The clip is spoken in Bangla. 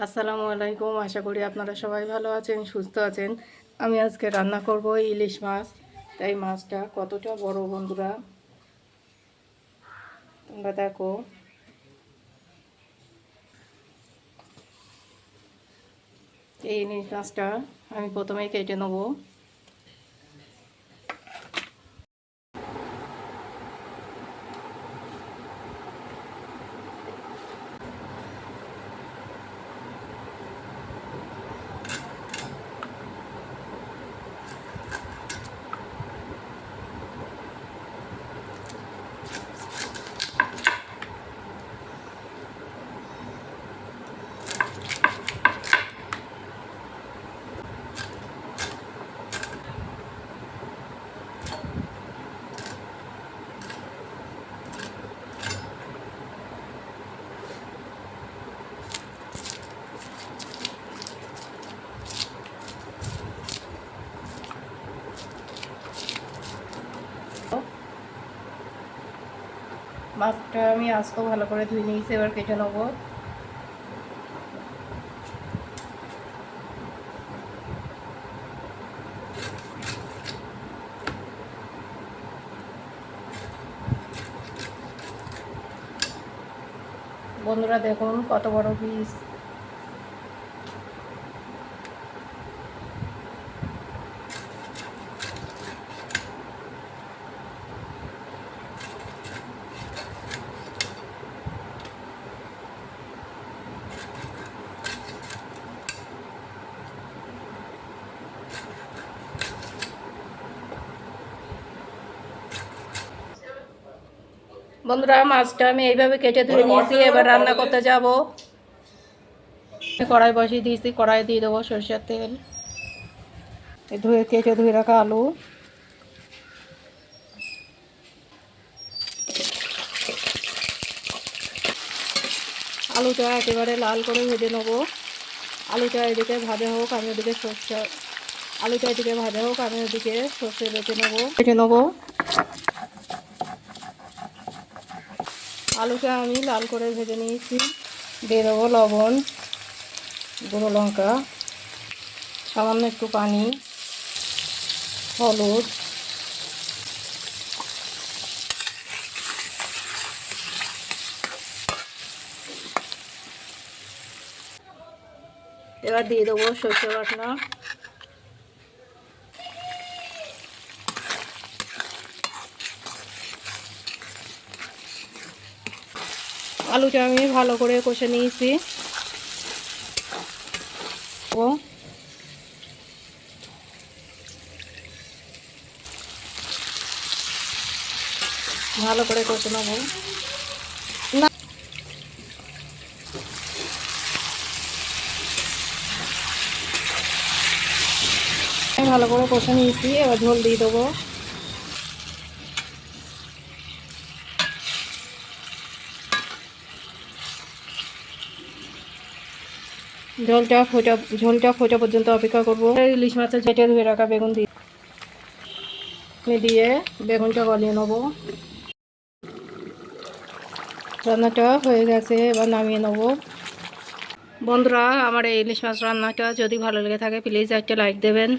আসসালামু আলাইকুম। আশা করি আপনারা সবাই ভালো আছেন, সুস্থ আছেন। আমি আজকে রান্না করব ইলিশ মাছ। তাই মাছটা কতটা বড় বন্ধুরা তোমরা দেখো। এই ইলিশ মাছটা আমি প্রথমেই কেটে নেব। মাছটা আমি আস্ত ভালো করে ধুয়ে নিয়েছি, এবার কেটে নেব। বন্ধুরা দেখুন কত বড় পিস। বন্ধুরা মাছটা আমি এইভাবে কেটে ধুয়ে নিয়েছি, এবার রান্না করতে যাব। কড়াই বসিয়ে দিয়েছি, কড়াই দিয়ে দেবো সরষের তেল। কেটে ধুয়ে রাখা আলু, আলুটা একেবারে লাল করে ভেজে নেবো। আলুটা এদিকে ভাজা হোক, আমি ওদিকে আলুটা এদিকে ভাজা হোক, আমি ওদিকে সর্ষে বেটে নেবো। আলুটা আমি লাল করে ভেজে নিয়েছি। দিয়ে দেবো লবণ, গুঁড়ো লঙ্কা, সামান্য একটু পানি, হলুদ, এবার দিয়ে দেবো সরষে বাটনা। আলুটা আমি ভালো করে কষে নিয়েছি। ভালো করে কষে নেবো। ভালো করে কষে নিয়েছি, এবার ঝোল দিয়ে দেবো। ঝোলটা ফোটা পর্যন্ত অপেক্ষা করবো। ইলিশ মাছের ঝেটে ধুয়ে রাখা বেগুন দিয়ে বেগুনটা গলিয়ে নেবো। রান্নাটা হয়ে গেছে, এবার নামিয়ে নেবো। বন্ধুরা আমার এই ইলিশ মাছ রান্নাটা যদি ভালো লেগে থাকে প্লিজ একটা লাইক দেবেন।